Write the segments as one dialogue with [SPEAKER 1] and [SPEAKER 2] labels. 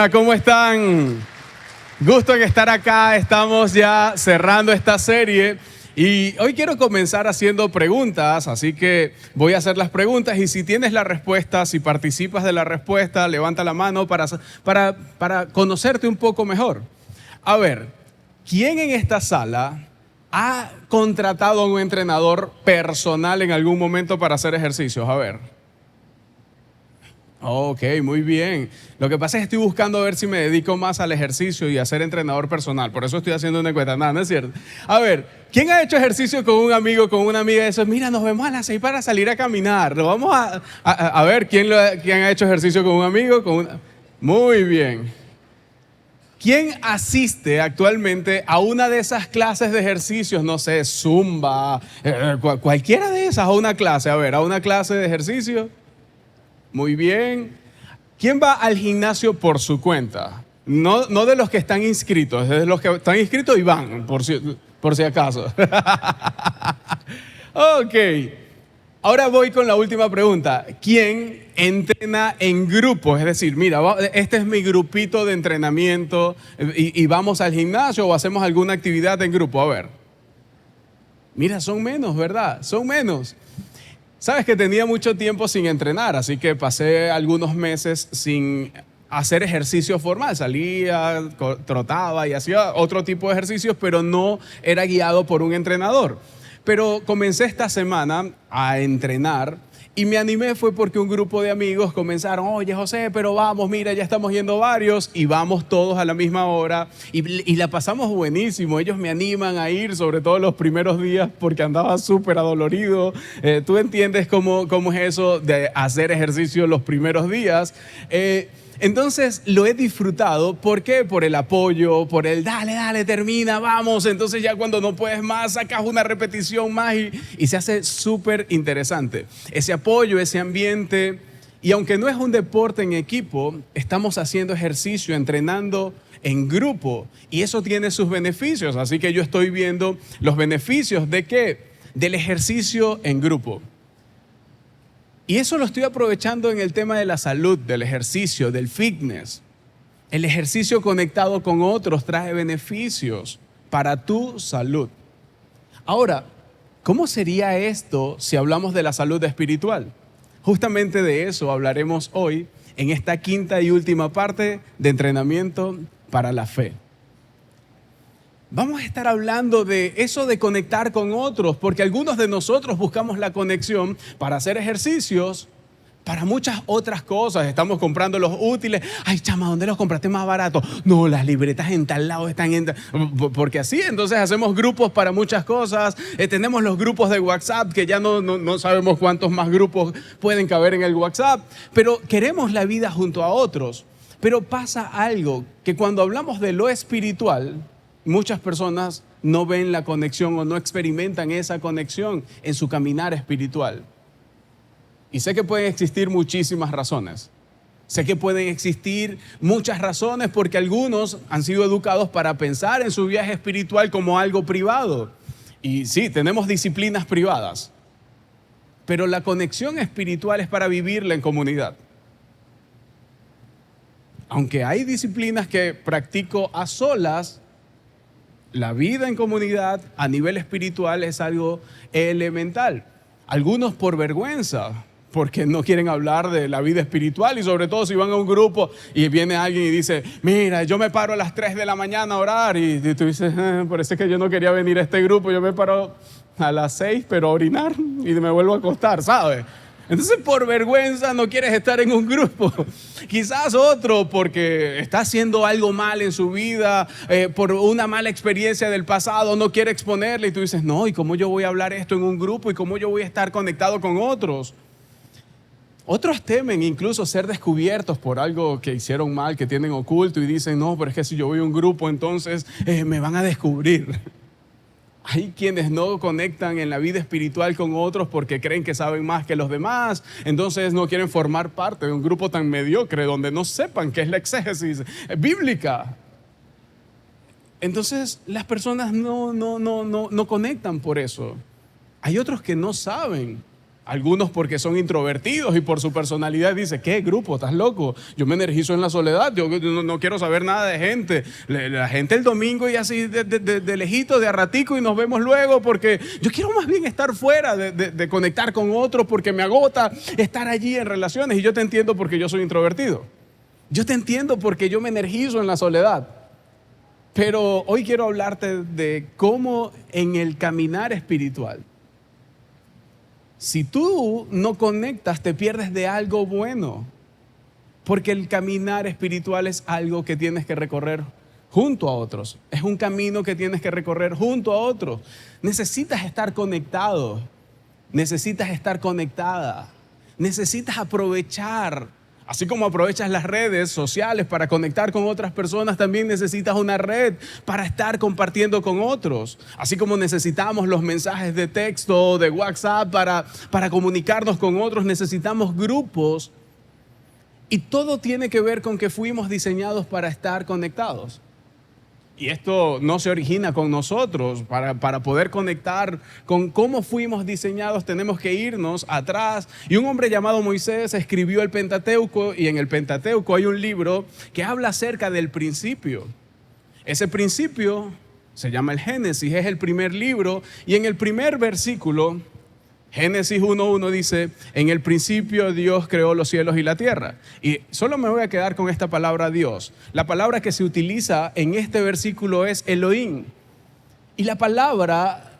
[SPEAKER 1] ¿Cómo están? Gusto en estar acá. Estamos ya cerrando esta serie y hoy quiero comenzar haciendo preguntas, así que voy a hacer las preguntas y si tienes la respuesta, si participas de la respuesta, levanta la mano para conocerte un poco mejor. A ver, ¿quién en esta sala ha contratado a un entrenador personal en algún momento para hacer ejercicios? A ver. Ok, muy bien. Lo que pasa es que estoy buscando a ver si me dedico más al ejercicio y a ser entrenador personal. Por eso estoy haciendo una encuesta. Nada, no es cierto. A ver, ¿quién ha hecho ejercicio con un amigo, con una amiga de esos? Mira, nos vemos a las 6 para salir a caminar. Lo vamos a ver, ¿quién ha hecho ejercicio con un amigo? Muy bien. ¿Quién asiste actualmente a una de esas clases de ejercicios? No sé, Zumba, cualquiera de esas, a una clase. A ver, a una clase de ejercicio. Muy bien. ¿Quién va al gimnasio por su cuenta? No de los que están inscritos, es de los que están inscritos y van, por si acaso. Ok. Ahora voy con la última pregunta. ¿Quién entrena en grupo? Es decir, mira, este es mi grupito de entrenamiento y vamos al gimnasio o hacemos alguna actividad en grupo. A ver. Mira, son menos, ¿verdad? Son menos. Sabes que tenía mucho tiempo sin entrenar, así que pasé algunos meses sin hacer ejercicio formal. Salía, trotaba y hacía otro tipo de ejercicios, pero no era guiado por un entrenador. Pero comencé esta semana a entrenar y me animé fue porque un grupo de amigos comenzaron, oye José, pero vamos, mira, ya estamos yendo varios y vamos todos a la misma hora y la pasamos buenísimo. Ellos me animan a ir, sobre todo los primeros días porque andaba súper adolorido. Tú entiendes cómo es eso de hacer ejercicio los primeros días. Entonces lo he disfrutado. ¿Por qué? Por el apoyo, por el dale, termina, vamos. Entonces ya cuando no puedes más, sacas una repetición más y se hace súper interesante. Ese apoyo, ese ambiente. Y aunque no es un deporte en equipo, estamos haciendo ejercicio, entrenando en grupo. Y eso tiene sus beneficios. Así que yo estoy viendo los beneficios ¿de qué? Del ejercicio en grupo. Y eso lo estoy aprovechando en el tema de la salud, del ejercicio, del fitness. El ejercicio conectado con otros trae beneficios para tu salud. Ahora, ¿cómo sería esto si hablamos de la salud espiritual? Justamente de eso hablaremos hoy en esta quinta y última parte de entrenamiento para la fe. Vamos a estar hablando de eso de conectar con otros, porque algunos de nosotros buscamos la conexión para hacer ejercicios, para muchas otras cosas. Estamos comprando los útiles. Ay, chama, ¿dónde los compraste más barato? No, las libretas en tal lado están en porque así, entonces hacemos grupos para muchas cosas. Tenemos los grupos de WhatsApp, que ya no sabemos cuántos más grupos pueden caber en el WhatsApp, pero queremos la vida junto a otros. Pero pasa algo, que cuando hablamos de lo espiritual, muchas personas no ven la conexión o no experimentan esa conexión en su caminar espiritual. Y sé que pueden existir muchísimas razones. Sé que pueden existir muchas razones porque algunos han sido educados para pensar en su viaje espiritual como algo privado. Y sí, tenemos disciplinas privadas. Pero la conexión espiritual es para vivirla en comunidad. Aunque hay disciplinas que practico a solas, la vida en comunidad a nivel espiritual es algo elemental. Algunos por vergüenza, porque no quieren hablar de la vida espiritual y sobre todo si van a un grupo y viene alguien y dice, mira, yo me paro a las 3 de la mañana a orar y tú dices, parece que yo no quería venir a este grupo, yo me paro a las 6 pero a orinar y me vuelvo a acostar, ¿sabes? Entonces por vergüenza no quieres estar en un grupo. Quizás otro porque está haciendo algo mal en su vida, por una mala experiencia del pasado, no quiere exponerle y tú dices, no, ¿y cómo yo voy a hablar esto en un grupo? ¿Y cómo yo voy a estar conectado con otros? Otros temen incluso ser descubiertos por algo que hicieron mal, que tienen oculto y dicen, no, pero es que si yo voy a un grupo entonces me van a descubrir. Hay quienes no conectan en la vida espiritual con otros porque creen que saben más que los demás, entonces no quieren formar parte de un grupo tan mediocre donde no sepan qué es la exégesis bíblica. Entonces las personas no conectan por eso. Hay otros que no saben Algunos porque son introvertidos y por su personalidad dice, ¿qué grupo? ¿Estás loco? Yo me energizo en la soledad, yo no quiero saber nada de gente. La gente el domingo y así de lejito, de a ratico y nos vemos luego porque yo quiero más bien estar fuera de conectar con otros porque me agota estar allí en relaciones. Y yo te entiendo porque yo soy introvertido. Yo te entiendo porque yo me energizo en la soledad. Pero hoy quiero hablarte de cómo en el caminar espiritual, si tú no conectas, te pierdes de algo bueno. Porque el caminar espiritual es algo que tienes que recorrer junto a otros. Es un camino que tienes que recorrer junto a otros. Necesitas estar conectado. Necesitas estar conectada. Necesitas aprovechar. Así como aprovechas las redes sociales para conectar con otras personas, también necesitas una red para estar compartiendo con otros. Así como necesitamos los mensajes de texto, de WhatsApp para comunicarnos con otros, necesitamos grupos. Y todo tiene que ver con que fuimos diseñados para estar conectados. Y esto no se origina con nosotros. Para poder conectar con cómo fuimos diseñados tenemos que irnos atrás. Y un hombre llamado Moisés escribió el Pentateuco, y en el Pentateuco hay un libro que habla acerca del principio. Ese principio se llama el Génesis, es el primer libro, y en el primer versículo, Génesis 1:1 dice, en el principio Dios creó los cielos y la tierra. Y solo me voy a quedar con esta palabra Dios. La palabra que se utiliza en este versículo es Elohim. Y la palabra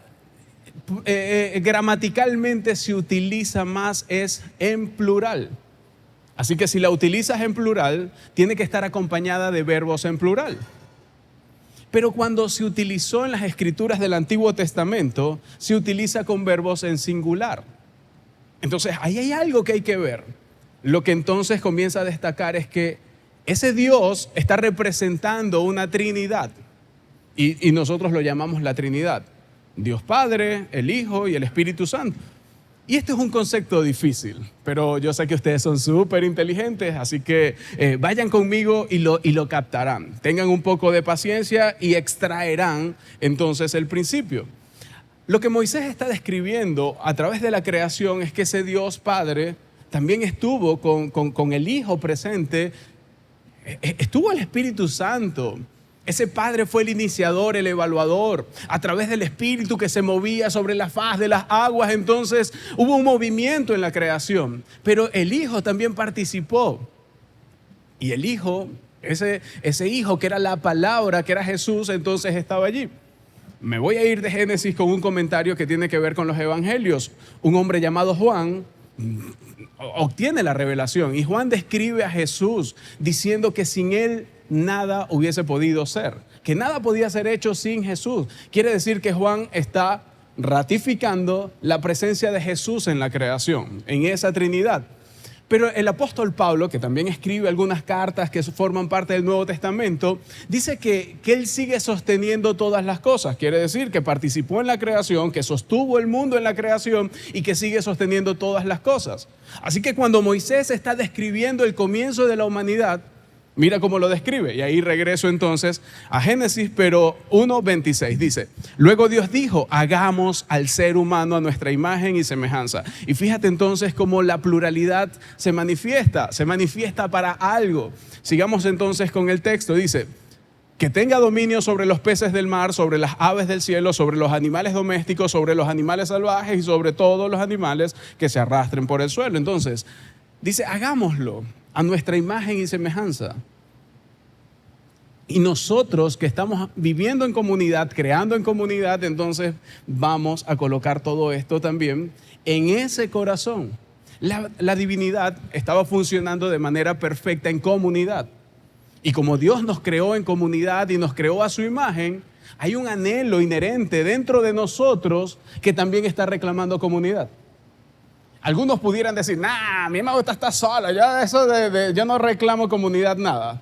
[SPEAKER 1] gramaticalmente se utiliza más es en plural. Así que si la utilizas en plural, tiene que estar acompañada de verbos en plural. Pero cuando se utilizó en las escrituras del Antiguo Testamento, se utiliza con verbos en singular. Entonces, ahí hay algo que hay que ver. Lo que entonces comienza a destacar es que ese Dios está representando una Trinidad. Y nosotros lo llamamos la Trinidad. Dios Padre, el Hijo y el Espíritu Santo. Y este es un concepto difícil, pero yo sé que ustedes son súper inteligentes, así que vayan conmigo y lo captarán. Tengan un poco de paciencia y extraerán entonces el principio. Lo que Moisés está describiendo a través de la creación es que ese Dios Padre también estuvo con el Hijo presente, estuvo el Espíritu Santo. Ese Padre fue el iniciador, el evaluador, a través del Espíritu que se movía sobre la faz de las aguas. Entonces hubo un movimiento en la creación, pero el Hijo también participó. Y el Hijo, ese Hijo que era la palabra, que era Jesús, entonces estaba allí. Me voy a ir de Génesis con un comentario que tiene que ver con los evangelios. Un hombre llamado Juan obtiene la revelación y Juan describe a Jesús diciendo que sin él nada hubiese podido ser, que nada podía ser hecho sin Jesús. Quiere decir que Juan está ratificando la presencia de Jesús en la creación, en esa Trinidad. Pero el apóstol Pablo, que también escribe algunas cartas que forman parte del Nuevo Testamento, dice que él sigue sosteniendo todas las cosas. Quiere decir que participó en la creación, que sostuvo el mundo en la creación y que sigue sosteniendo todas las cosas. Así que cuando Moisés está describiendo el comienzo de la humanidad, mira cómo lo describe. Y ahí regreso entonces a Génesis, pero 1:26 dice, luego Dios dijo, hagamos al ser humano a nuestra imagen y semejanza. Y fíjate entonces cómo la pluralidad se manifiesta para algo. Sigamos entonces con el texto, dice, que tenga dominio sobre los peces del mar, sobre las aves del cielo, sobre los animales domésticos, sobre los animales salvajes y sobre todos los animales que se arrastren por el suelo. Entonces, dice, hagámoslo a nuestra imagen y semejanza. Y nosotros que estamos viviendo en comunidad, creando en comunidad, entonces vamos a colocar todo esto también en ese corazón. La divinidad estaba funcionando de manera perfecta en comunidad. Y como Dios nos creó en comunidad y nos creó a su imagen, hay un anhelo inherente dentro de nosotros que también está reclamando comunidad. Algunos pudieran decir, a mí me gusta estar sola, yo no reclamo comunidad, nada.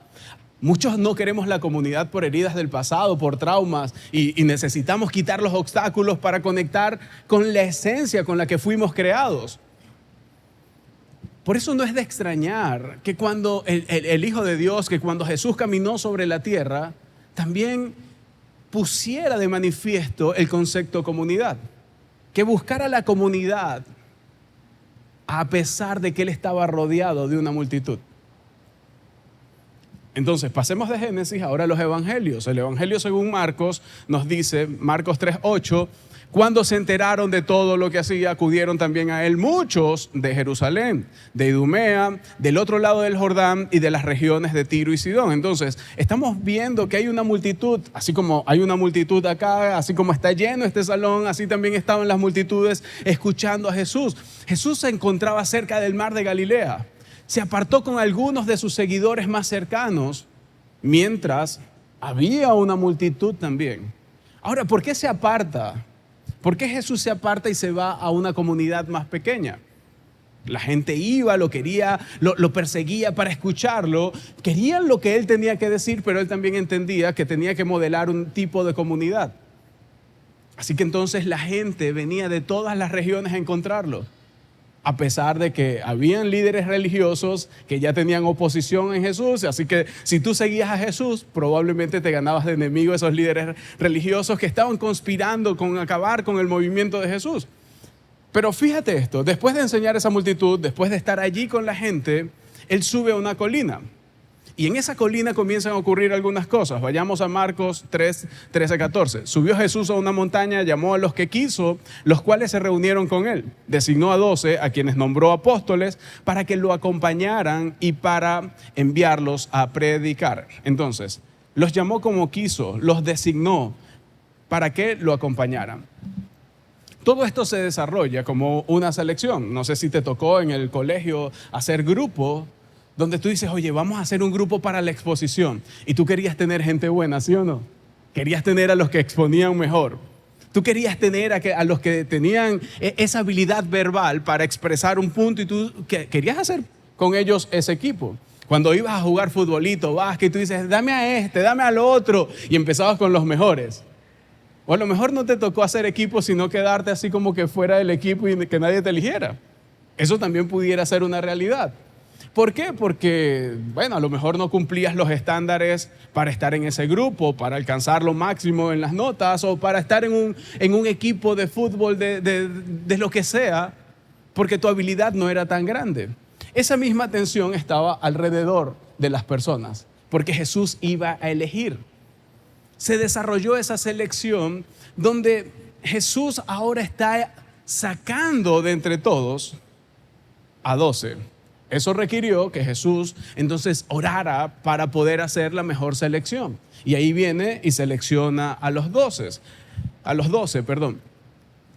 [SPEAKER 1] Muchos no queremos la comunidad por heridas del pasado, por traumas, y necesitamos quitar los obstáculos para conectar con la esencia con la que fuimos creados. Por eso no es de extrañar que cuando el Hijo de Dios, que cuando Jesús caminó sobre la tierra, también pusiera de manifiesto el concepto comunidad, que buscara la comunidad a pesar de que él estaba rodeado de una multitud. Entonces, pasemos de Génesis ahora a los evangelios. El evangelio según Marcos nos dice, Marcos 3:8, cuando se enteraron de todo lo que hacía, acudieron también a él muchos de Jerusalén, de Idumea, del otro lado del Jordán y de las regiones de Tiro y Sidón. Entonces, estamos viendo que hay una multitud, así como hay una multitud acá, así como está lleno este salón, así también estaban las multitudes escuchando a Jesús. Jesús se encontraba cerca del mar de Galilea. Se apartó con algunos de sus seguidores más cercanos, mientras había una multitud también. Ahora, ¿por qué se aparta? ¿Por qué Jesús se aparta y se va a una comunidad más pequeña? La gente iba, lo quería, lo perseguía para escucharlo. Querían lo que él tenía que decir, pero él también entendía que tenía que modelar un tipo de comunidad. Así que entonces la gente venía de todas las regiones a encontrarlo. A pesar de que habían líderes religiosos que ya tenían oposición en Jesús. Así que si tú seguías a Jesús, probablemente te ganabas de enemigo esos líderes religiosos que estaban conspirando con acabar con el movimiento de Jesús. Pero fíjate esto, después de enseñar a esa multitud, después de estar allí con la gente, él sube a una colina. Y en esa colina comienzan a ocurrir algunas cosas. Vayamos a Marcos 3:13-14. Subió Jesús a una montaña, llamó a los que quiso, los cuales se reunieron con él. Designó a 12, a quienes nombró apóstoles, para que lo acompañaran y para enviarlos a predicar. Entonces, los llamó como quiso, los designó para que lo acompañaran. Todo esto se desarrolla como una selección. No sé si te tocó en el colegio hacer grupo, donde tú dices, oye, vamos a hacer un grupo para la exposición. Y tú querías tener gente buena, ¿sí o no? Querías tener a los que exponían mejor. Tú querías tener a los que tenían esa habilidad verbal para expresar un punto y tú querías hacer con ellos ese equipo. Cuando ibas a jugar futbolito, básquet, tú dices, dame a este, dame al otro. Y empezabas con los mejores. O a lo mejor no te tocó hacer equipo, sino quedarte así como que fuera del equipo y que nadie te eligiera. Eso también pudiera ser una realidad. ¿Por qué? Porque, bueno, a lo mejor no cumplías los estándares para estar en ese grupo, para alcanzar lo máximo en las notas o para estar en un equipo de fútbol de lo que sea, porque tu habilidad no era tan grande. Esa misma tensión estaba alrededor de las personas, porque Jesús iba a elegir. Se desarrolló esa selección donde Jesús ahora está sacando de entre todos a 12. Eso requirió que Jesús entonces orara para poder hacer la mejor selección. Y ahí viene y selecciona a los 12.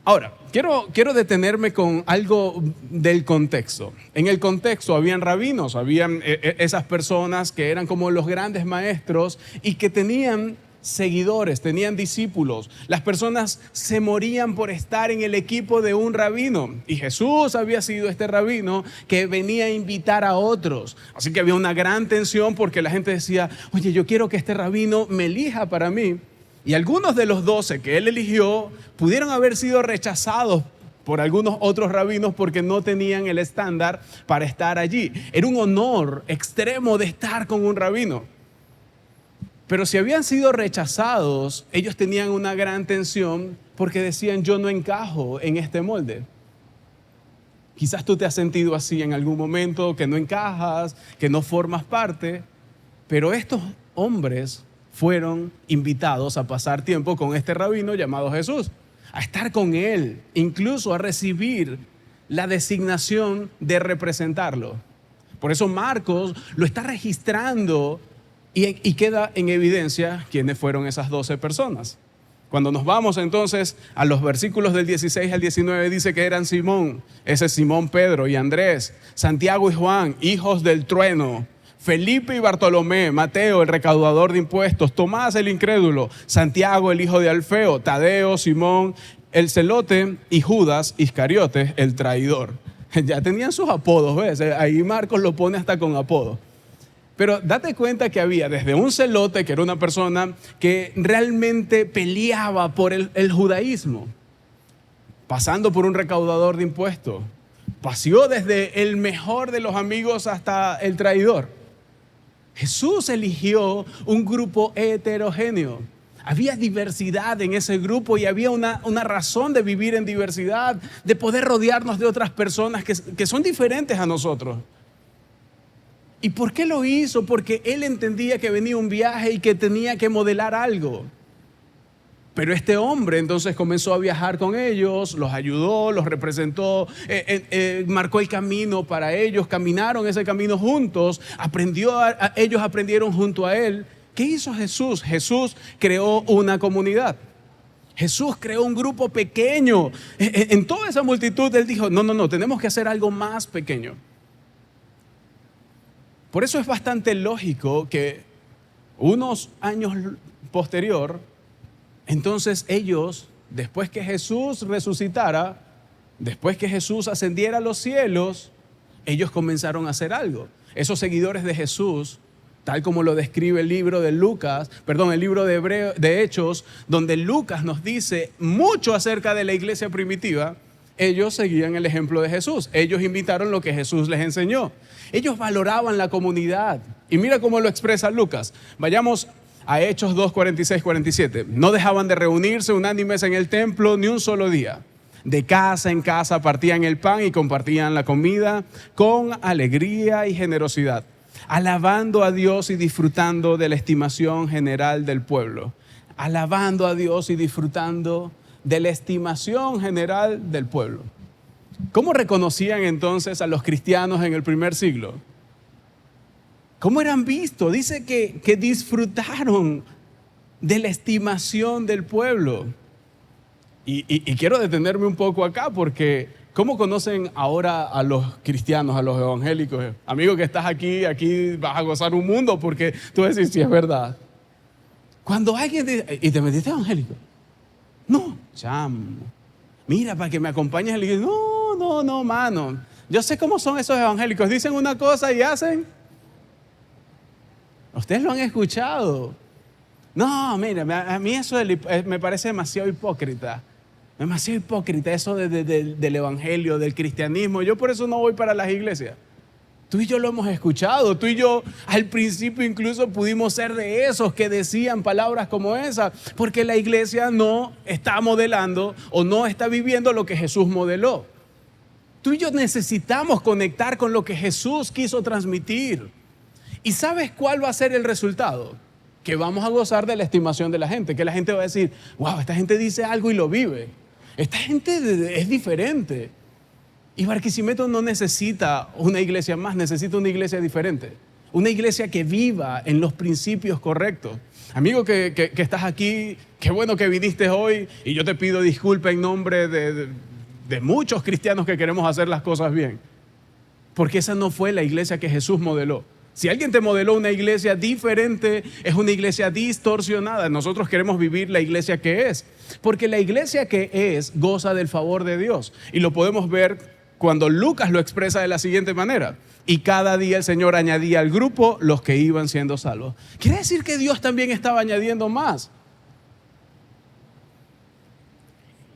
[SPEAKER 1] Ahora, quiero detenerme con algo del contexto. En el contexto habían rabinos, habían esas personas que eran como los grandes maestros y que tenían seguidores, tenían discípulos. Las personas se morían por estar en el equipo de un rabino. Y Jesús había sido este rabino que venía a invitar a otros. Así que había una gran tensión porque la gente decía, oye, yo quiero que este rabino me elija para mí. Y algunos de los 12 que él eligió pudieron haber sido rechazados por algunos otros rabinos porque no tenían el estándar para estar allí. Era un honor extremo de estar con un rabino. Pero si habían sido rechazados, ellos tenían una gran tensión porque decían, yo no encajo en este molde. Quizás tú te has sentido así en algún momento, que no encajas, que no formas parte, pero estos hombres fueron invitados a pasar tiempo con este rabino llamado Jesús, a estar con él, incluso a recibir la designación de representarlo. Por eso Marcos lo está registrando y queda en evidencia quiénes fueron esas 12 personas. Cuando nos vamos entonces a los versículos del 16 al 19 dice que eran Simón, ese es Simón Pedro y Andrés, Santiago y Juan, hijos del trueno, Felipe y Bartolomé, Mateo el recaudador de impuestos, Tomás el incrédulo, Santiago el hijo de Alfeo, Tadeo, Simón el celote y Judas Iscariote el traidor. Ya tenían sus apodos, ¿ves? Ahí Marcos lo pone hasta con apodo. Pero date cuenta que había desde un celote, que era una persona que realmente peleaba por el judaísmo, pasando por un recaudador de impuestos, paseó desde el mejor de los amigos hasta el traidor. Jesús eligió un grupo heterogéneo. Había diversidad en ese grupo y había una razón de vivir en diversidad, de poder rodearnos de otras personas que son diferentes a nosotros. ¿Y por qué lo hizo? Porque él entendía que venía un viaje y que tenía que modelar algo. Pero este hombre entonces comenzó a viajar con ellos, los ayudó, los representó, marcó el camino para ellos, caminaron ese camino juntos, ellos aprendieron junto a él. ¿Qué hizo Jesús? Jesús creó una comunidad. Jesús creó un grupo pequeño. En toda esa multitud él dijo, no, tenemos que hacer algo más pequeño. Por eso es bastante lógico que unos años posterior, entonces ellos, después que Jesús resucitara, después que Jesús ascendiera a los cielos, ellos comenzaron a hacer algo. Esos seguidores de Jesús, tal como lo describe el libro de el libro de Hechos, donde Lucas nos dice mucho acerca de la iglesia primitiva, ellos seguían el ejemplo de Jesús. Ellos imitaron lo que Jesús les enseñó. Ellos valoraban la comunidad. Y mira cómo lo expresa Lucas. Vayamos a Hechos 2, 46, 47. No dejaban de reunirse unánimes en el templo ni un solo día. De casa en casa partían el pan y compartían la comida con alegría y generosidad, alabando a Dios y disfrutando de la estimación general del pueblo. Alabando a Dios y disfrutando de la estimación general del pueblo. ¿Cómo reconocían entonces a los cristianos en el primer siglo? ¿Cómo eran vistos? Dice que disfrutaron de la estimación del pueblo. Y quiero detenerme un poco acá porque ¿cómo conocen ahora a los cristianos, a los evangélicos? Amigo que estás aquí vas a gozar un mundo porque tú decís, sí, es verdad. Cuando alguien dice, ¿y te metiste evangélico? No, chamo. Mira, para que me acompañes, le digo, no, mano. Yo sé cómo son esos evangélicos. Dicen una cosa y hacen. Ustedes lo han escuchado. No, mira, a mí eso me parece demasiado hipócrita. Demasiado hipócrita eso del evangelio, del cristianismo. Yo por eso no voy para las iglesias. Tú y yo lo hemos escuchado. Tú y yo al principio incluso pudimos ser de esos que decían palabras como esa, porque la iglesia no está modelando o no está viviendo lo que Jesús modeló. Tú y yo necesitamos conectar con lo que Jesús quiso transmitir. ¿Y sabes cuál va a ser el resultado? Que vamos a gozar de la estimación de la gente, que la gente va a decir, wow, esta gente dice algo y lo vive. Esta gente es diferente. Y Barquisimeto no necesita una iglesia más, necesita una iglesia diferente. Una iglesia que viva en los principios correctos. Amigo que estás aquí, qué bueno que viniste hoy y yo te pido disculpa en nombre de muchos cristianos que queremos hacer las cosas bien. Porque esa no fue la iglesia que Jesús modeló. Si alguien te modeló una iglesia diferente, es una iglesia distorsionada. Nosotros queremos vivir la iglesia que es. Porque la iglesia que es goza del favor de Dios. Y lo podemos ver cuando Lucas lo expresa de la siguiente manera. Y cada día el Señor añadía al grupo los que iban siendo salvos. Quiere decir que Dios también estaba añadiendo más.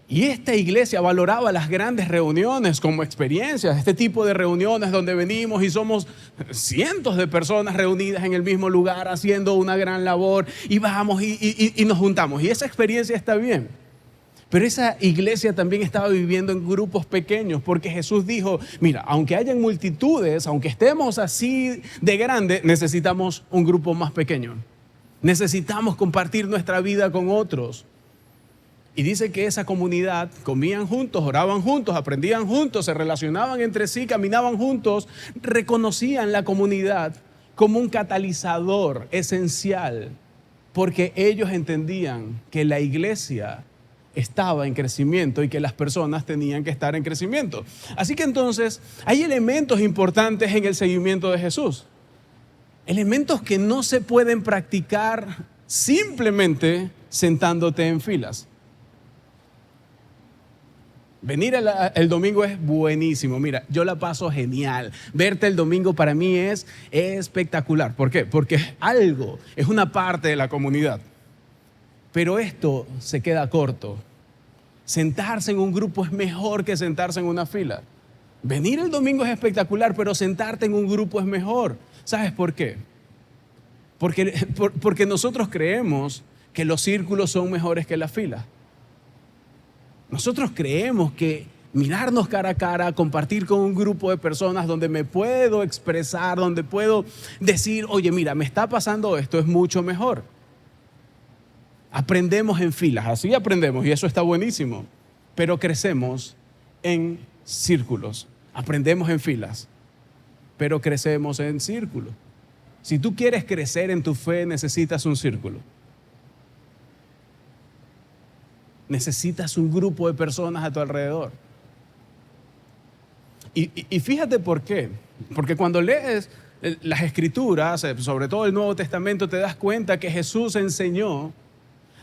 [SPEAKER 1] Y esta iglesia valoraba las grandes reuniones como experiencias, este tipo de reuniones donde venimos y somos cientos de personas reunidas en el mismo lugar haciendo una gran labor y vamos y nos juntamos. Y esa experiencia está bien. Pero esa iglesia también estaba viviendo en grupos pequeños porque Jesús dijo, mira, aunque hayan multitudes, aunque estemos así de grande, necesitamos un grupo más pequeño. Necesitamos compartir nuestra vida con otros. Y dice que esa comunidad comían juntos, oraban juntos, aprendían juntos, se relacionaban entre sí, caminaban juntos, reconocían la comunidad como un catalizador esencial, porque ellos entendían que la iglesia estaba en crecimiento y que las personas tenían que estar en crecimiento. Así que entonces hay elementos importantes en el seguimiento de Jesús. Elementos que no se pueden practicar simplemente sentándote en filas. Venir el domingo es buenísimo. Mira, yo la paso genial. Verte el domingo para mí es espectacular. ¿Por qué? Porque es una parte de la comunidad. Pero esto se queda corto. Sentarse en un grupo es mejor que sentarse en una fila. Venir el domingo es espectacular, pero sentarte en un grupo es mejor. ¿Sabes por qué? Porque nosotros creemos que los círculos son mejores que las filas. Nosotros creemos que mirarnos cara a cara, compartir con un grupo de personas donde me puedo expresar, donde puedo decir, oye, mira, me está pasando esto, es mucho mejor. Aprendemos en filas, así aprendemos y eso está buenísimo, pero crecemos en círculos. Aprendemos en filas, pero crecemos en círculos. Si tú quieres crecer en tu fe, necesitas un círculo. Necesitas un grupo de personas a tu alrededor. Y fíjate por qué. Porque cuando lees las Escrituras, sobre todo el Nuevo Testamento, te das cuenta que Jesús enseñó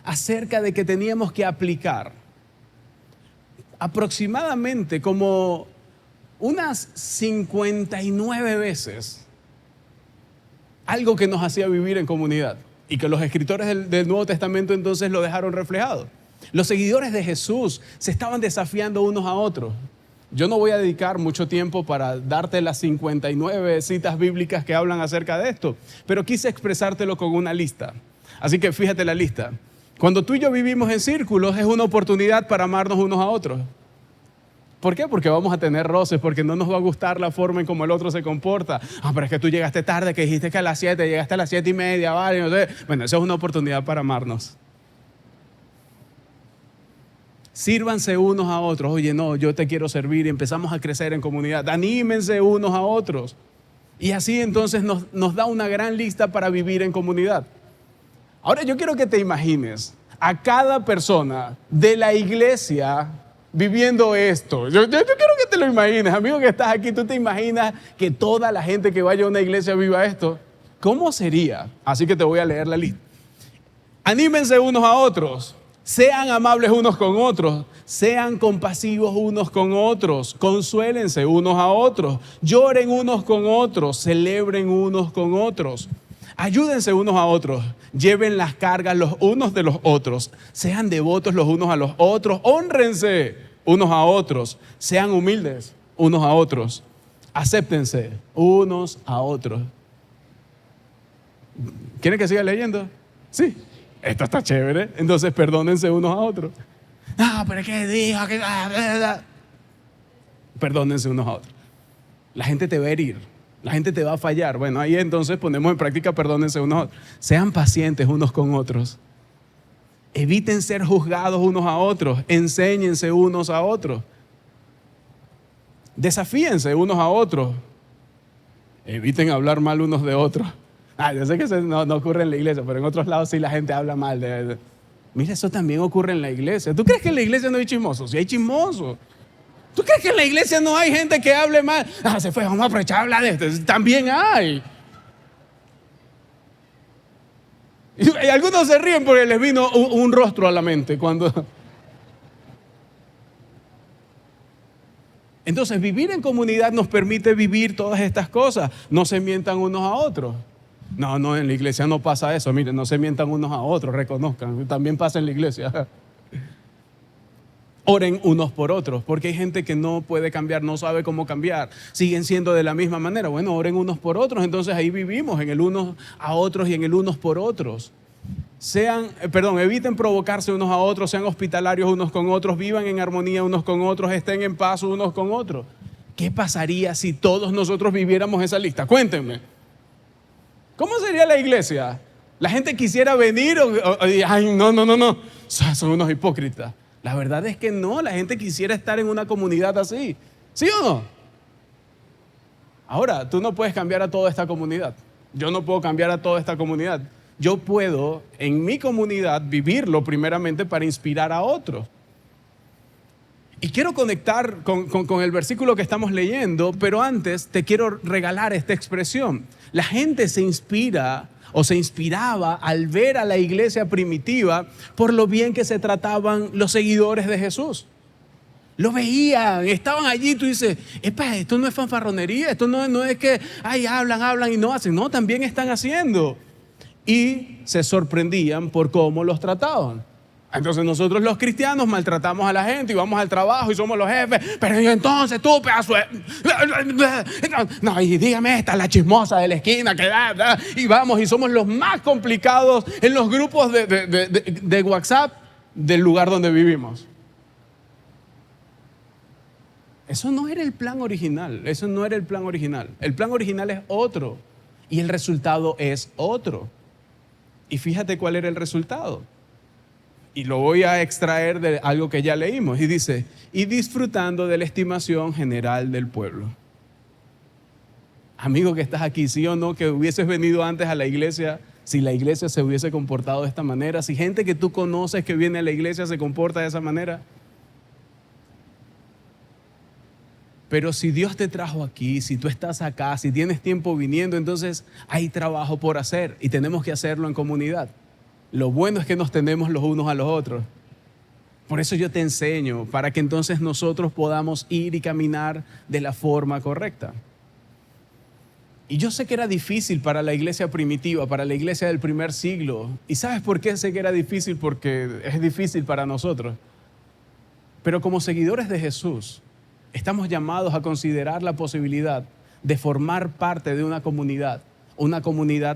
[SPEAKER 1] acerca de que teníamos que aplicar aproximadamente como unas 59 veces algo que nos hacía vivir en comunidad y que los escritores del Nuevo Testamento entonces lo dejaron reflejado. Los seguidores de Jesús se estaban desafiando unos a otros. Yo no voy a dedicar mucho tiempo para darte las 59 citas bíblicas que hablan acerca de esto, pero quise expresártelo con una lista. Así que fíjate la lista. Cuando tú y yo vivimos en círculos es una oportunidad para amarnos unos a otros. ¿Por qué? Porque vamos a tener roces, porque no nos va a gustar la forma en cómo el otro se comporta. Pero es que tú llegaste tarde, que dijiste que a las 7, llegaste a las 7:30, vale, no sé. Bueno, eso es una oportunidad para amarnos. Sírvanse unos a otros. Oye, no, yo te quiero servir y empezamos a crecer en comunidad. Anímense unos a otros. Y así entonces nos da una gran lista para vivir en comunidad. Ahora yo quiero que te imagines a cada persona de la iglesia viviendo esto. Yo quiero que te lo imagines, amigo que estás aquí, tú te imaginas que toda la gente que vaya a una iglesia viva esto. ¿Cómo sería? Así que te voy a leer la lista. Anímense unos a otros, sean amables unos con otros, sean compasivos unos con otros, consuélense unos a otros, lloren unos con otros, celebren unos con otros. Ayúdense unos a otros, lleven las cargas los unos de los otros, sean devotos los unos a los otros, hónrense unos a otros, sean humildes unos a otros, acéptense unos a otros. ¿Quieren que siga leyendo? Sí, esto está chévere. Entonces perdónense unos a otros. No, pero es que dijo que... Perdónense unos a otros. La gente te va a herir. La gente te va a fallar. Bueno, ahí entonces ponemos en práctica, perdónense unos a otros. Sean pacientes unos con otros. Eviten ser juzgados unos a otros. Enséñense unos a otros. Desafíense unos a otros. Eviten hablar mal unos de otros. Yo sé que eso no ocurre en la iglesia, pero en otros lados sí la gente habla mal. Mira, eso también ocurre en la iglesia. ¿Tú crees que en la iglesia no hay chismosos? Sí hay chismosos. ¿Tú crees que en la iglesia no hay gente que hable mal? Se fue, vamos a aprovechar a hablar de esto. También hay. Y algunos se ríen porque les vino un rostro a la mente cuando... Entonces, vivir en comunidad nos permite vivir todas estas cosas. No se mientan unos a otros. No, en la iglesia no pasa eso. Miren, no se mientan unos a otros, reconozcan. También pasa en la iglesia. Oren unos por otros, porque hay gente que no puede cambiar, no sabe cómo cambiar, siguen siendo de la misma manera. Bueno, oren unos por otros, entonces ahí vivimos en el unos a otros y en el unos por otros. Eviten provocarse unos a otros, sean hospitalarios unos con otros, vivan en armonía unos con otros, estén en paz unos con otros. ¿Qué pasaría si todos nosotros viviéramos esa lista? Cuéntenme. ¿Cómo sería la iglesia? ¿La gente quisiera venir ay, no, son unos hipócritas? La verdad es que no, la gente quisiera estar en una comunidad así. ¿Sí o no? Ahora, tú no puedes cambiar a toda esta comunidad. Yo no puedo cambiar a toda esta comunidad. Yo puedo, en mi comunidad, vivirlo primeramente para inspirar a otros. Y quiero conectar con el versículo que estamos leyendo, pero antes te quiero regalar esta expresión. La gente se inspira o se inspiraba al ver a la iglesia primitiva por lo bien que se trataban los seguidores de Jesús. Lo veían, estaban allí, tú dices, esto no es fanfarronería, esto no es que hablan y no hacen, no, también están haciendo. Y se sorprendían por cómo los trataban. Entonces nosotros los cristianos maltratamos a la gente y vamos al trabajo y somos los jefes. Pero y entonces tú, pedazo de... No, y dígame esta, la chismosa de la esquina que da. Y vamos, y somos los más complicados en los grupos de WhatsApp del lugar donde vivimos. Eso no era el plan original. Eso no era el plan original. El plan original es otro. Y el resultado es otro. Y fíjate cuál era el resultado. Y lo voy a extraer de algo que ya leímos. Y dice, y disfrutando de la estimación general del pueblo. Amigo que estás aquí, ¿sí o no? Que hubieses venido antes a la iglesia, si la iglesia se hubiese comportado de esta manera, si gente que tú conoces que viene a la iglesia se comporta de esa manera. Pero si Dios te trajo aquí, si tú estás acá, si tienes tiempo viniendo, entonces hay trabajo por hacer y tenemos que hacerlo en comunidad. Lo bueno es que nos tenemos los unos a los otros. Por eso yo te enseño, para que entonces nosotros podamos ir y caminar de la forma correcta. Y yo sé que era difícil para la iglesia primitiva, para la iglesia del primer siglo. ¿Y sabes por qué sé que era difícil? Porque es difícil para nosotros. Pero como seguidores de Jesús, estamos llamados a considerar la posibilidad de formar parte de una comunidad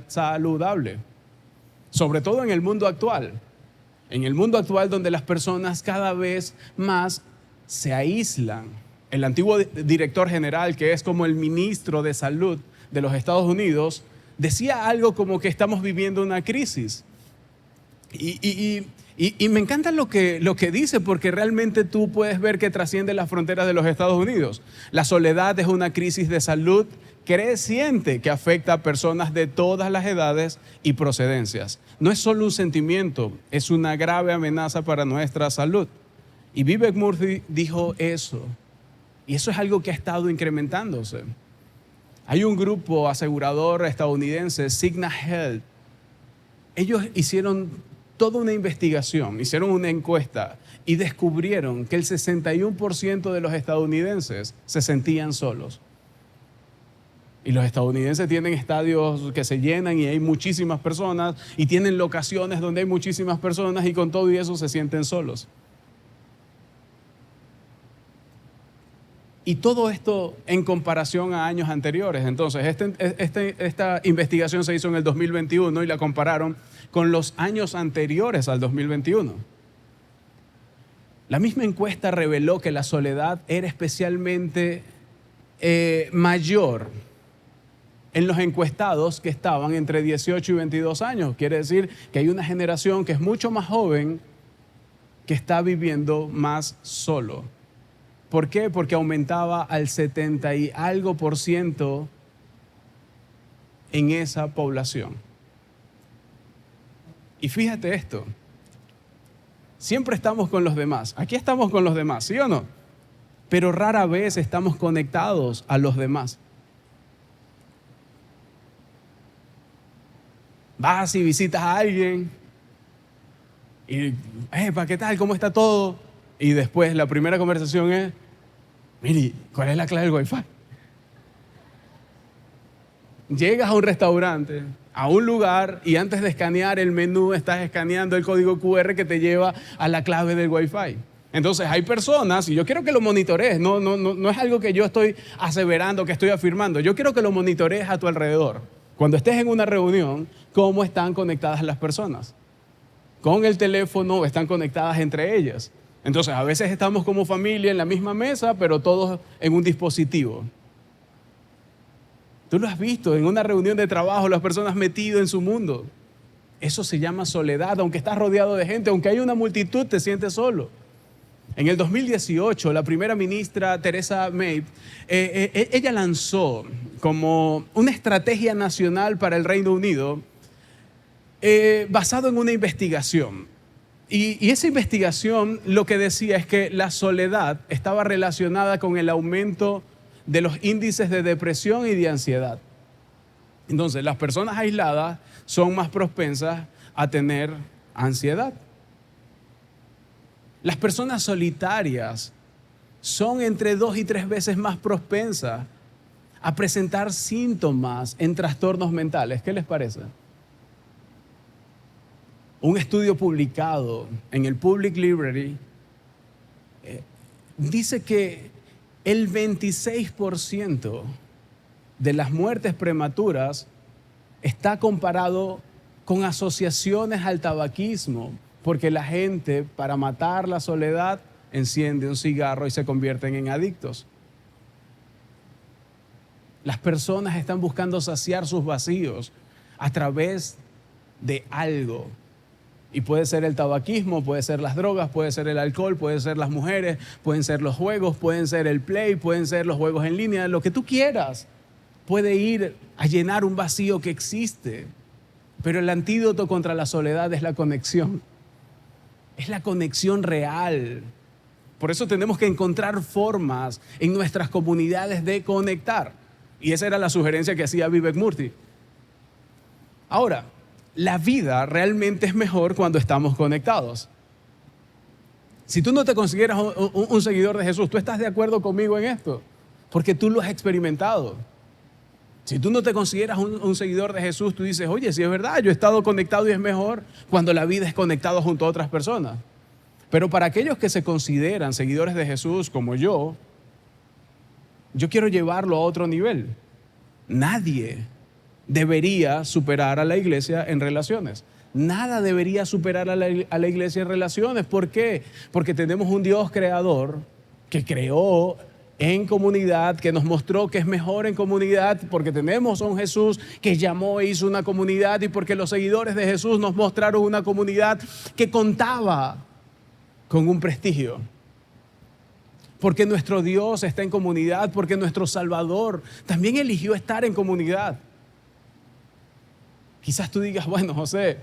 [SPEAKER 1] saludable. Sobre todo en el mundo actual. En el mundo actual donde las personas cada vez más se aíslan. El antiguo director general, que es como el ministro de salud de los Estados Unidos, decía algo como que estamos viviendo una crisis. Y me encanta lo que dice, porque realmente tú puedes ver que trasciende las fronteras de los Estados Unidos. La soledad es una crisis de salud creciente que afecta a personas de todas las edades y procedencias. No es solo un sentimiento, es una grave amenaza para nuestra salud. Y Vivek Murthy dijo eso, y eso es algo que ha estado incrementándose. Hay un grupo asegurador estadounidense, Cigna Health. Ellos hicieron toda una investigación, hicieron una encuesta y descubrieron que el 61% de los estadounidenses se sentían solos. Y los estadounidenses tienen estadios que se llenan y hay muchísimas personas, y tienen locaciones donde hay muchísimas personas, y con todo y eso se sienten solos. Y todo esto en comparación a años anteriores. Entonces, esta investigación se hizo en el 2021 y la compararon con los años anteriores al 2021. La misma encuesta reveló que la soledad era especialmente mayor en los encuestados que estaban entre 18 y 22 años. Quiere decir que hay una generación que es mucho más joven que está viviendo más solo. ¿Por qué? Porque aumentaba al 70 y algo % en esa población. Y fíjate esto, siempre estamos con los demás. Aquí estamos con los demás, ¿sí o no? Pero rara vez estamos conectados a los demás. Vas y visitas a alguien y, ¿qué tal? ¿Cómo está todo? Y después la primera conversación es, mire, ¿cuál es la clave del Wi-Fi? Llegas a un restaurante, a un lugar, y antes de escanear el menú estás escaneando el código QR que te lleva a la clave del Wi-Fi. Entonces hay personas, y yo quiero que lo monitorees, no es algo que yo estoy aseverando, que estoy afirmando. Yo quiero que lo monitorees a tu alrededor. Cuando estés en una reunión, ¿cómo están conectadas las personas? Con el teléfono están conectadas entre ellas. Entonces, a veces estamos como familia en la misma mesa, pero todos en un dispositivo. Tú lo has visto en una reunión de trabajo, las personas metidas en su mundo. Eso se llama soledad. Aunque estás rodeado de gente, aunque hay una multitud, te sientes solo. En el 2018, la primera ministra Theresa May, ella lanzó como una estrategia nacional para el Reino Unido basado en una investigación. Y esa investigación lo que decía es que la soledad estaba relacionada con el aumento de los índices de depresión y de ansiedad. Entonces, las personas aisladas son más propensas a tener ansiedad. Las personas solitarias son entre 2 y 3 veces más propensas a presentar síntomas en trastornos mentales. ¿Qué les parece? Un estudio publicado en el Public Library dice que el 26% de las muertes prematuras está comparado con asociaciones al tabaquismo, porque la gente, para matar la soledad, enciende un cigarro y se convierten en adictos. Las personas están buscando saciar sus vacíos a través de algo. Y puede ser el tabaquismo, puede ser las drogas, puede ser el alcohol, puede ser las mujeres, pueden ser los juegos, pueden ser el play, pueden ser los juegos en línea, lo que tú quieras. Puede ir a llenar un vacío que existe. Pero el antídoto contra la soledad es la conexión. Es la conexión real. Por eso tenemos que encontrar formas en nuestras comunidades de conectar. Y esa era la sugerencia que hacía Vivek Murthy. Ahora, la vida realmente es mejor cuando estamos conectados. Si tú no te consideras un seguidor de Jesús, ¿tú estás de acuerdo conmigo en esto? Porque tú lo has experimentado. Si tú no te consideras un seguidor de Jesús, tú dices, oye, si es verdad, yo he estado conectado y es mejor cuando la vida es conectada junto a otras personas. Pero para aquellos que se consideran seguidores de Jesús como yo quiero llevarlo a otro nivel. Nadie debería superar a la iglesia en relaciones. Nada debería superar a la iglesia en relaciones. ¿Por qué? Porque tenemos un Dios creador que creó en comunidad, que nos mostró que es mejor en comunidad, porque tenemos a un Jesús que llamó e hizo una comunidad, y porque los seguidores de Jesús nos mostraron una comunidad que contaba con un prestigio. Porque nuestro Dios está en comunidad, porque nuestro Salvador también eligió estar en comunidad. Quizás tú digas, bueno, José,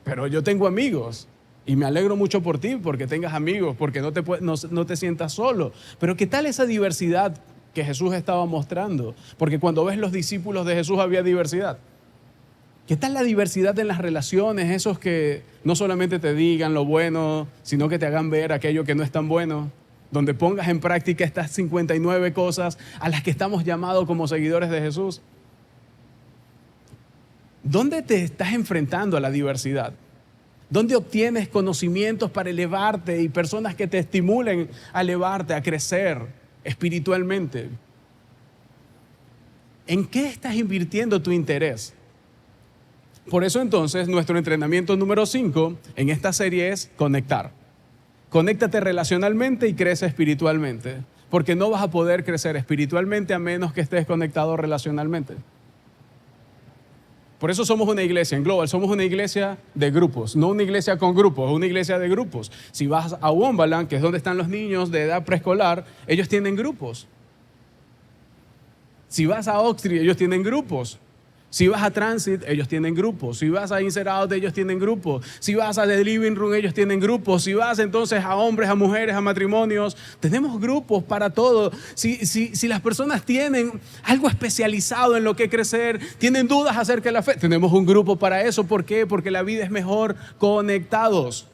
[SPEAKER 1] pero yo tengo amigos y me alegro mucho por ti porque tengas amigos, porque no te sientas solo. Pero ¿qué tal esa diversidad que Jesús estaba mostrando? Porque cuando ves los discípulos de Jesús había diversidad. ¿Qué tal la diversidad en las relaciones? Esos que no solamente te digan lo bueno, sino que te hagan ver aquello que no es tan bueno. Donde pongas en práctica estas 59 cosas a las que estamos llamados como seguidores de Jesús. ¿Dónde te estás enfrentando a la diversidad? ¿Dónde obtienes conocimientos para elevarte y personas que te estimulen a elevarte, a crecer espiritualmente? ¿En qué estás invirtiendo tu interés? Por eso entonces nuestro entrenamiento número 5 en esta serie es conectar. Conéctate relacionalmente y crece espiritualmente, porque no vas a poder crecer espiritualmente a menos que estés conectado relacionalmente. Por eso somos una iglesia, en Global somos una iglesia de grupos, no una iglesia con grupos, una iglesia de grupos. Si vas a Wombaland, que es donde están los niños de edad preescolar, ellos tienen grupos. Si vas a Oxtree, ellos tienen grupos. Si vas a Transit, ellos tienen grupos. Si vas a Insert Out, ellos tienen grupos. Si vas a The Living Room, ellos tienen grupos. Si vas entonces a hombres, a mujeres, a matrimonios, tenemos grupos para todo. Si las personas tienen algo especializado en lo que crecer, tienen dudas acerca de la fe, tenemos un grupo para eso. ¿Por qué? Porque la vida es mejor conectados.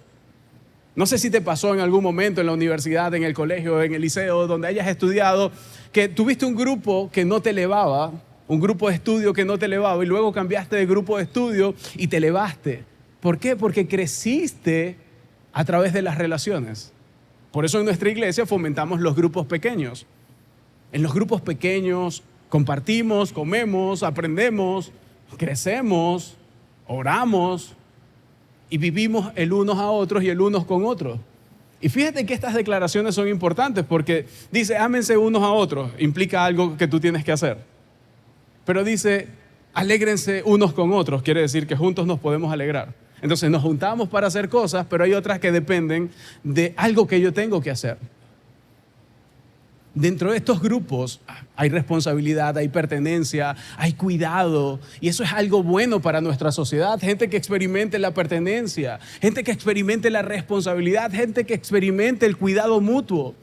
[SPEAKER 1] No sé si te pasó en algún momento en la universidad, en el colegio, en el liceo, donde hayas estudiado, que tuviste un grupo que no te elevaba, un grupo de estudio que no te elevaba, y luego cambiaste de grupo de estudio y te elevaste. ¿Por qué? Porque creciste a través de las relaciones. Por eso en nuestra iglesia fomentamos los grupos pequeños. En los grupos pequeños compartimos, comemos, aprendemos, crecemos, oramos y vivimos el unos a otros y el unos con otros. Y fíjate que estas declaraciones son importantes porque dice, ámense unos a otros, implica algo que tú tienes que hacer. Pero dice, alégrense unos con otros, quiere decir que juntos nos podemos alegrar. Entonces nos juntamos para hacer cosas, pero hay otras que dependen de algo que yo tengo que hacer. Dentro de estos grupos hay responsabilidad, hay pertenencia, hay cuidado, y eso es algo bueno para nuestra sociedad. Gente que experimente la pertenencia, gente que experimente la responsabilidad, gente que experimente el cuidado mutuo.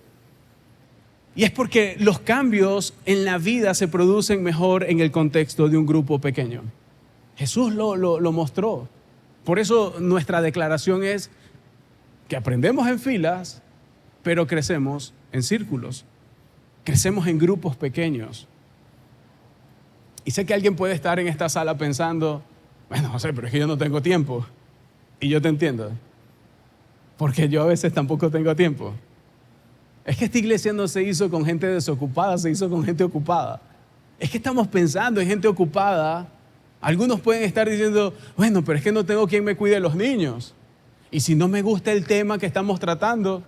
[SPEAKER 1] Y es porque los cambios en la vida se producen mejor en el contexto de un grupo pequeño. Jesús lo mostró. Por eso nuestra declaración es que aprendemos en filas, pero crecemos en círculos. Crecemos en grupos pequeños. Y sé que alguien puede estar en esta sala pensando, bueno, José, pero es que yo no tengo tiempo. Y yo te entiendo, porque yo a veces tampoco tengo tiempo. Es que esta iglesia no se hizo con gente desocupada, se hizo con gente ocupada. Es que estamos pensando en gente ocupada. Algunos pueden estar diciendo, bueno, pero es que no tengo quien me cuide los niños. Y si no me gusta el tema que estamos tratando,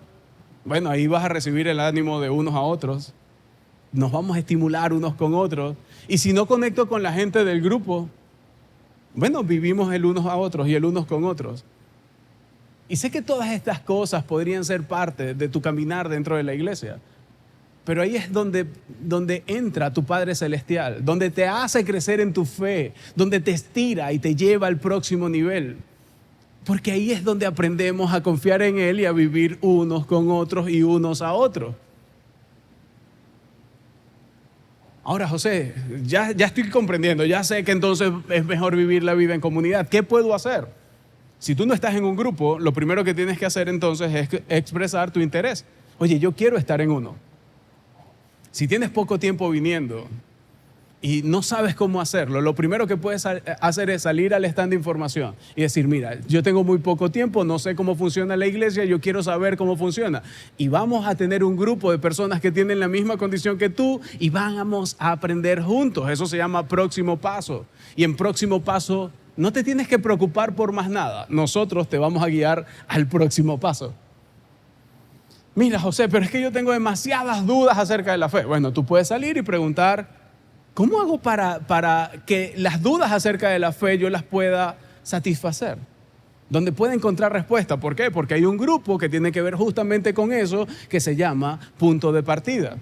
[SPEAKER 1] bueno, ahí vas a recibir el ánimo de unos a otros. Nos vamos a estimular unos con otros. Y si no conecto con la gente del grupo, bueno, vivimos el unos a otros y el unos con otros. Y sé que todas estas cosas podrían ser parte de tu caminar dentro de la iglesia. Pero ahí es donde entra tu Padre Celestial, donde te hace crecer en tu fe, donde te estira y te lleva al próximo nivel. Porque ahí es donde aprendemos a confiar en Él y a vivir unos con otros y unos a otros. Ahora, José, ya estoy comprendiendo, ya sé que entonces es mejor vivir la vida en comunidad. ¿Qué puedo hacer? Si tú no estás en un grupo, lo primero que tienes que hacer entonces es expresar tu interés. Oye, yo quiero estar en uno. Si tienes poco tiempo viniendo y no sabes cómo hacerlo, lo primero que puedes hacer es salir al stand de información y decir, mira, yo tengo muy poco tiempo, no sé cómo funciona la iglesia, yo quiero saber cómo funciona. Y vamos a tener un grupo de personas que tienen la misma condición que tú y vamos a aprender juntos. Eso se llama próximo paso. Y en próximo paso no te tienes que preocupar por más nada. Nosotros te vamos a guiar al próximo paso. Mira, José, pero es que yo tengo demasiadas dudas acerca de la fe. Bueno, tú puedes salir y preguntar, ¿cómo hago para que las dudas acerca de la fe yo las pueda satisfacer? Donde pueda encontrar respuesta. ¿Por qué? Porque hay un grupo que tiene que ver justamente con eso, que se llama punto de partida.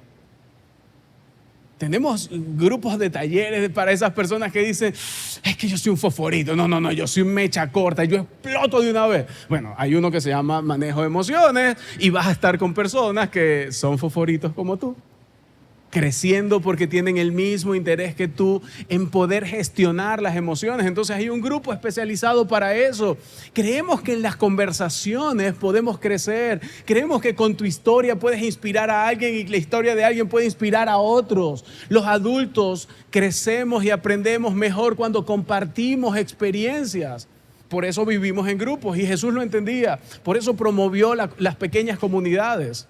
[SPEAKER 1] Tenemos grupos de talleres para esas personas que dicen, es que yo soy un fosforito, no, yo soy mecha corta, yo exploto de una vez. Bueno, hay uno que se llama manejo de emociones y vas a estar con personas que son fosforitos como tú, creciendo porque tienen el mismo interés que tú en poder gestionar las emociones. Entonces hay un grupo especializado para eso. Creemos que en las conversaciones podemos crecer. Creemos que con tu historia puedes inspirar a alguien y la historia de alguien puede inspirar a otros. Los adultos crecemos y aprendemos mejor cuando compartimos experiencias. Por eso vivimos en grupos y Jesús lo entendía. Por eso promovió las pequeñas comunidades.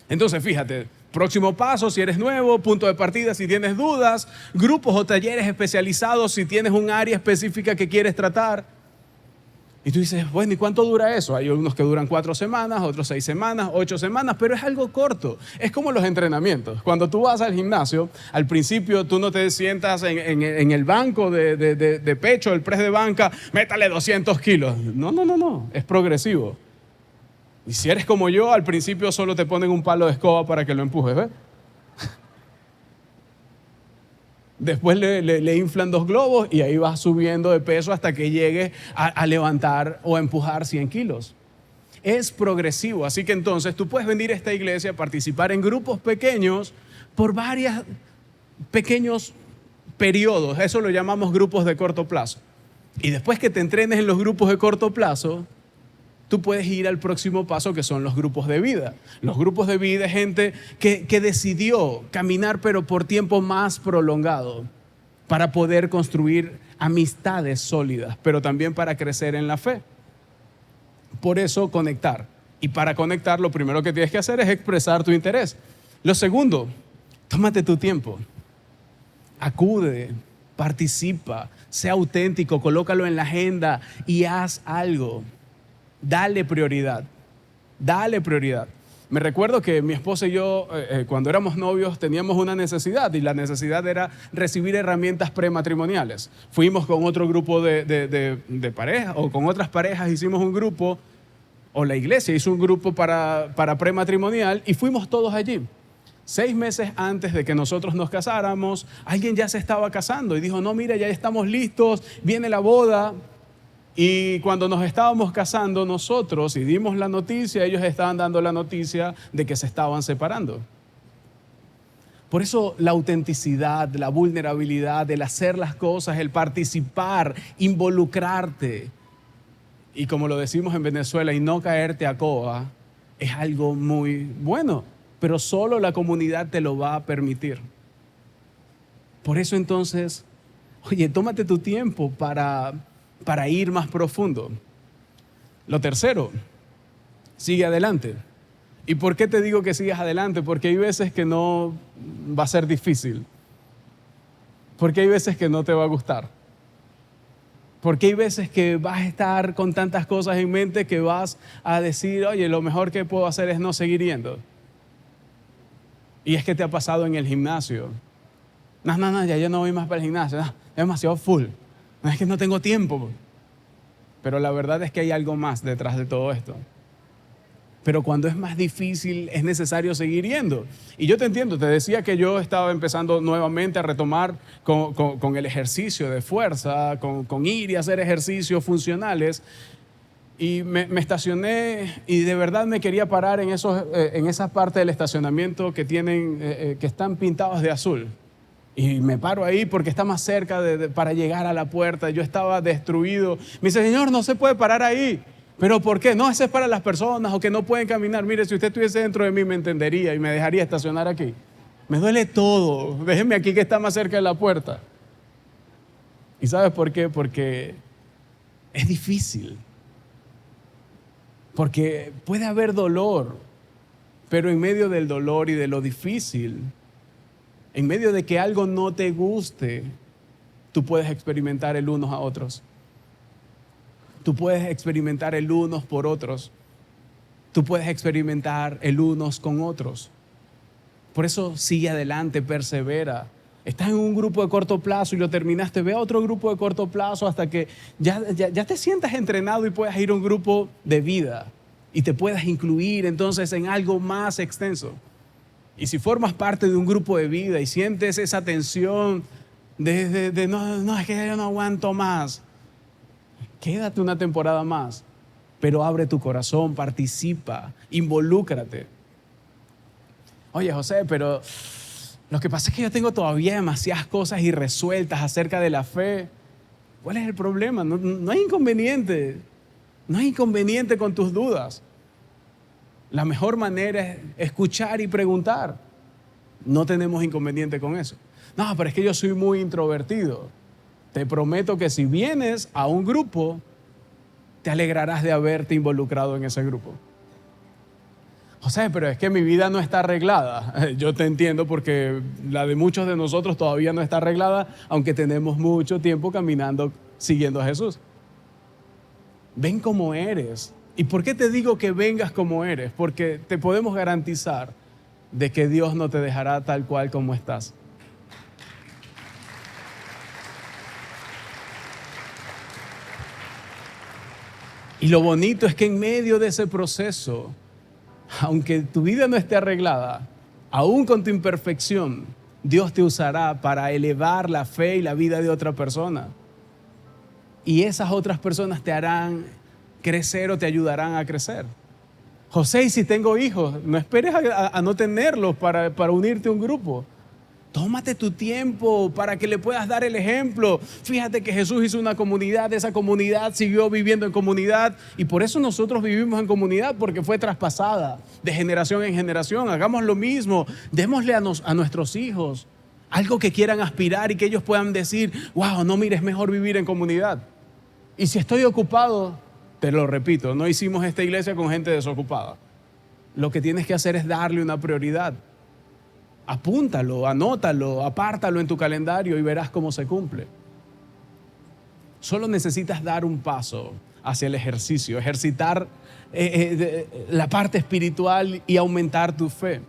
[SPEAKER 1] Entonces, fíjate, próximo paso si eres nuevo, punto de partida si tienes dudas, grupos o talleres especializados si tienes un área específica que quieres tratar. Y tú dices, bueno, ¿y cuánto dura eso? Hay unos que duran 4 semanas, otros 6 semanas, 8 semanas, pero es algo corto. Es como los entrenamientos. Cuando tú vas al gimnasio, al principio tú no te sientas en el banco de pecho, el press de banca, métale 200 kilos. No, es progresivo. Y si eres como yo, al principio solo te ponen un palo de escoba para que lo empujes, ¿ves? Después le inflan 2 globos y ahí vas subiendo de peso hasta que llegues a levantar o a empujar 100 kilos. Es progresivo, así que entonces tú puedes venir a esta iglesia, participar en grupos pequeños por varios pequeños periodos. Eso lo llamamos grupos de corto plazo. Y después que te entrenes en los grupos de corto plazo, tú puedes ir al próximo paso, que son los grupos de vida. Los grupos de vida es gente que decidió caminar, pero por tiempo más prolongado, para poder construir amistades sólidas, pero también para crecer en la fe. Por eso conectar. Y para conectar, lo primero que tienes que hacer es expresar tu interés. Lo segundo, tómate tu tiempo. Acude, participa, sea auténtico, colócalo en la agenda y haz algo. Dale prioridad. Me recuerdo que mi esposa y yo, cuando éramos novios, teníamos una necesidad y la necesidad era recibir herramientas prematrimoniales. Fuimos con otro grupo de parejas o con otras parejas, hicimos un grupo, o la iglesia hizo un grupo para prematrimonial y fuimos todos allí. 6 meses antes de que nosotros nos casáramos, alguien ya se estaba casando y dijo, no, mira, ya estamos listos, viene la boda. Y cuando nos estábamos casando nosotros y dimos la noticia, ellos estaban dando la noticia de que se estaban separando. Por eso la autenticidad, la vulnerabilidad, el hacer las cosas, el participar, involucrarte y como lo decimos en Venezuela, y no caerte a coba, es algo muy bueno, pero solo la comunidad te lo va a permitir. Por eso entonces, oye, tómate tu tiempo para para ir más profundo. Lo tercero, sigue adelante. ¿Y por qué te digo que sigas adelante? Porque hay veces que no va a ser difícil. Porque hay veces que no te va a gustar. Porque hay veces que vas a estar con tantas cosas en mente que vas a decir, oye, lo mejor que puedo hacer es no seguir yendo. Y es que te ha pasado en el gimnasio. No, ya yo no voy más para el gimnasio. No, es demasiado full. No, es que no tengo tiempo. Pero la verdad es que hay algo más detrás de todo esto. Pero cuando es más difícil es necesario seguir yendo. Y yo te entiendo, te decía que yo estaba empezando nuevamente a retomar con el ejercicio de fuerza, con ir y hacer ejercicios funcionales. Y me estacioné y de verdad me quería parar en esa parte del estacionamiento que están pintados de azul. Y me paro ahí porque está más cerca para llegar a la puerta. Yo estaba destruido. Me dice, Señor, no se puede parar ahí. ¿Pero por qué? No, ese es para las personas o que no pueden caminar. Mire, si usted estuviese dentro de mí me entendería y me dejaría estacionar aquí. Me duele todo. Déjeme aquí que está más cerca de la puerta. ¿Y sabes por qué? Porque es difícil. Porque puede haber dolor, pero en medio del dolor y de lo difícil, en medio de que algo no te guste, tú puedes experimentar el unos a otros. Tú puedes experimentar el unos por otros. Tú puedes experimentar el unos con otros. Por eso sigue adelante, persevera. Estás en un grupo de corto plazo y lo terminaste, ve a otro grupo de corto plazo hasta que ya te sientas entrenado y puedas ir a un grupo de vida y te puedas incluir entonces en algo más extenso. Y si formas parte de un grupo de vida y sientes esa tensión de no, es que yo no aguanto más, quédate una temporada más, pero abre tu corazón, participa, involúcrate. Oye, José, pero lo que pasa es que yo tengo todavía demasiadas cosas irresueltas acerca de la fe. ¿Cuál es el problema? No hay inconveniente. No hay inconveniente con tus dudas. La mejor manera es escuchar y preguntar. No tenemos inconveniente con eso. No, pero es que yo soy muy introvertido. Te prometo que si vienes a un grupo, te alegrarás de haberte involucrado en ese grupo. José, pero es que mi vida no está arreglada. Yo te entiendo porque la de muchos de nosotros todavía no está arreglada, aunque tenemos mucho tiempo caminando siguiendo a Jesús. Ven como eres. ¿Y por qué te digo que vengas como eres? Porque te podemos garantizar de que Dios no te dejará tal cual como estás. Y lo bonito es que en medio de ese proceso, aunque tu vida no esté arreglada, aún con tu imperfección, Dios te usará para elevar la fe y la vida de otra persona. Y esas otras personas te harán crecer o te ayudarán a crecer. José, y si tengo hijos, no esperes a no tenerlos para unirte a un grupo. Tómate tu tiempo para que le puedas dar el ejemplo. Fíjate que Jesús hizo una comunidad, esa comunidad siguió viviendo en comunidad y por eso nosotros vivimos en comunidad, porque fue traspasada de generación en generación. Hagamos lo mismo, démosle a nuestros hijos algo que quieran aspirar y que ellos puedan decir, wow, no, mire, es mejor vivir en comunidad. Y si estoy ocupado, te lo repito, no hicimos esta iglesia con gente desocupada. Lo que tienes que hacer es darle una prioridad. Apúntalo, anótalo, apártalo en tu calendario y verás cómo se cumple. Solo necesitas dar un paso hacia el ejercicio, ejercitar la parte espiritual y aumentar tu fe.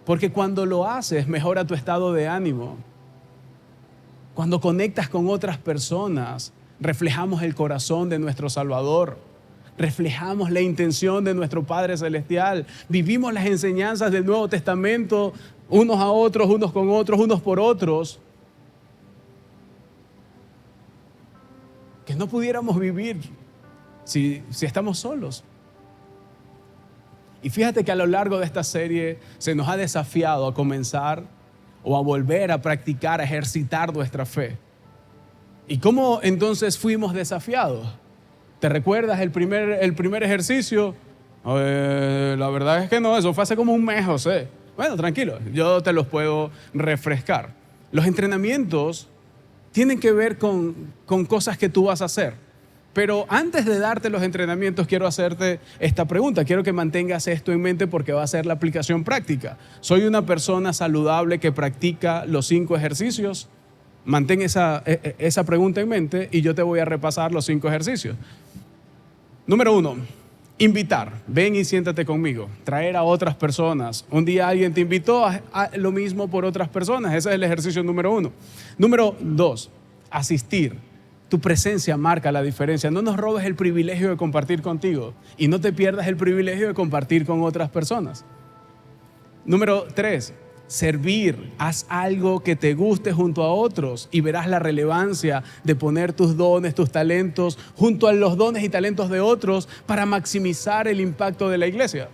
[SPEAKER 1] Porque cuando lo haces, mejora tu estado de ánimo. Cuando conectas con otras personas, reflejamos el corazón de nuestro Salvador. Reflejamos la intención de nuestro Padre Celestial. Vivimos las enseñanzas del Nuevo Testamento unos a otros, unos con otros, unos por otros. Que no pudiéramos vivir si estamos solos. Y fíjate que a lo largo de esta serie se nos ha desafiado a comenzar o a volver a practicar, a ejercitar nuestra fe. ¿Y cómo entonces fuimos desafiados? ¿Te recuerdas el primer ejercicio? La verdad es que no, eso fue hace como un mes, José. Bueno, tranquilo, yo te los puedo refrescar. Los entrenamientos tienen que ver con cosas que tú vas a hacer. Pero antes de darte los entrenamientos, quiero hacerte esta pregunta. Quiero que mantengas esto en mente porque va a ser la aplicación práctica. ¿Soy una persona saludable que practica los 5 ejercicios? Mantén esa pregunta en mente y yo te voy a repasar los 5 ejercicios. Número 1, invitar. Ven y siéntate conmigo. Traer a otras personas. Un día alguien te invitó a lo mismo por otras personas. Ese es el ejercicio número 1. Número 2, asistir. Tu presencia marca la diferencia. No nos robes el privilegio de compartir contigo y no te pierdas el privilegio de compartir con otras personas. Número 3, servir. Haz algo que te guste junto a otros y verás la relevancia de poner tus dones, tus talentos junto a los dones y talentos de otros para maximizar el impacto de la iglesia.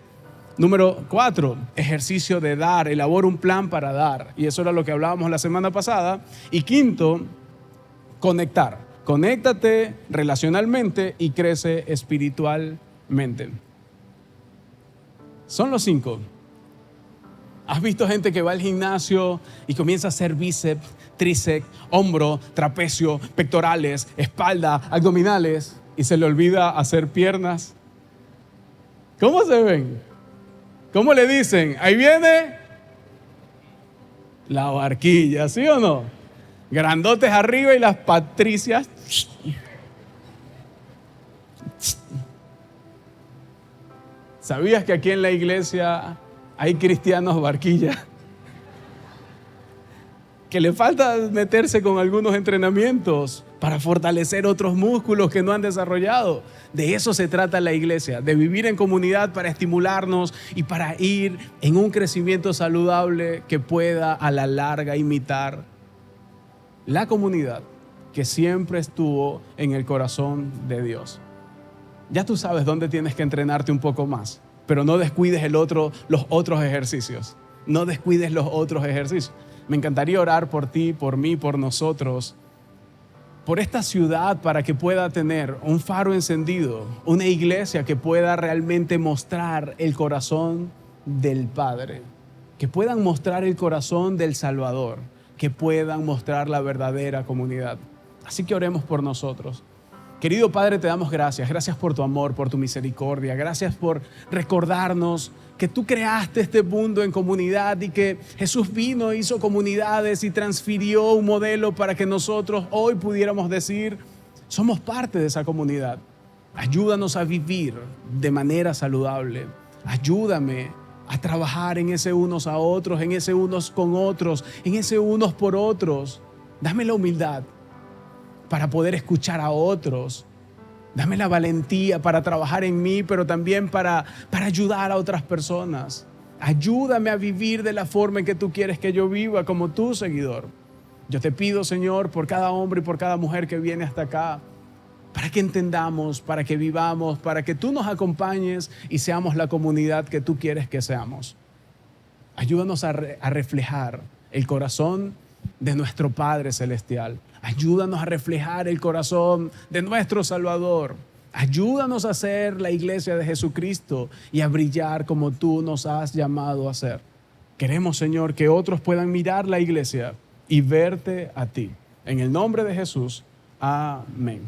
[SPEAKER 1] Número 4, ejercicio de dar. Elabora un plan para dar. Y eso era lo que hablábamos la semana pasada. Y 5, conectar. Conéctate relacionalmente y crece espiritualmente. Son los 5. ¿Has visto gente que va al gimnasio y comienza a hacer bíceps, tríceps, hombro, trapecio, pectorales, espalda, abdominales y se le olvida hacer piernas? ¿Cómo se ven? ¿Cómo le dicen? Ahí viene la barquilla, ¿sí o no? Grandotes arriba y las patricias. ¿Sabías que aquí en la iglesia hay cristianos barquilla? Que le falta meterse con algunos entrenamientos para fortalecer otros músculos que no han desarrollado. De eso se trata la iglesia, de vivir en comunidad para estimularnos y para ir en un crecimiento saludable que pueda a la larga imitar la comunidad que siempre estuvo en el corazón de Dios. Ya tú sabes dónde tienes que entrenarte un poco más, pero no descuides los otros ejercicios. No descuides los otros ejercicios. Me encantaría orar por ti, por mí, por nosotros, por esta ciudad para que pueda tener un faro encendido, una iglesia que pueda realmente mostrar el corazón del Padre, que puedan mostrar el corazón del Salvador, que puedan mostrar la verdadera comunidad. Así que oremos por nosotros. Querido Padre, te damos gracias. Gracias por tu amor, por tu misericordia. Gracias por recordarnos que tú creaste este mundo en comunidad y que Jesús vino, hizo comunidades y transfirió un modelo para que nosotros hoy pudiéramos decir, somos parte de esa comunidad. Ayúdanos a vivir de manera saludable. Ayúdame a trabajar en ese unos a otros, en ese unos con otros, en ese unos por otros. Dame la humildad para poder escuchar a otros. Dame la valentía para trabajar en mí, pero también para ayudar a otras personas. Ayúdame a vivir de la forma en que tú quieres que yo viva como tu seguidor. Yo te pido, Señor, por cada hombre y por cada mujer que viene hasta acá, para que entendamos, para que vivamos, para que tú nos acompañes y seamos la comunidad que tú quieres que seamos. Ayúdanos a reflejar el corazón de nuestro Padre Celestial. Ayúdanos a reflejar el corazón de nuestro Salvador. Ayúdanos a ser la iglesia de Jesucristo y a brillar como tú nos has llamado a ser. Queremos, Señor, que otros puedan mirar la iglesia y verte a ti. En el nombre de Jesús, amén.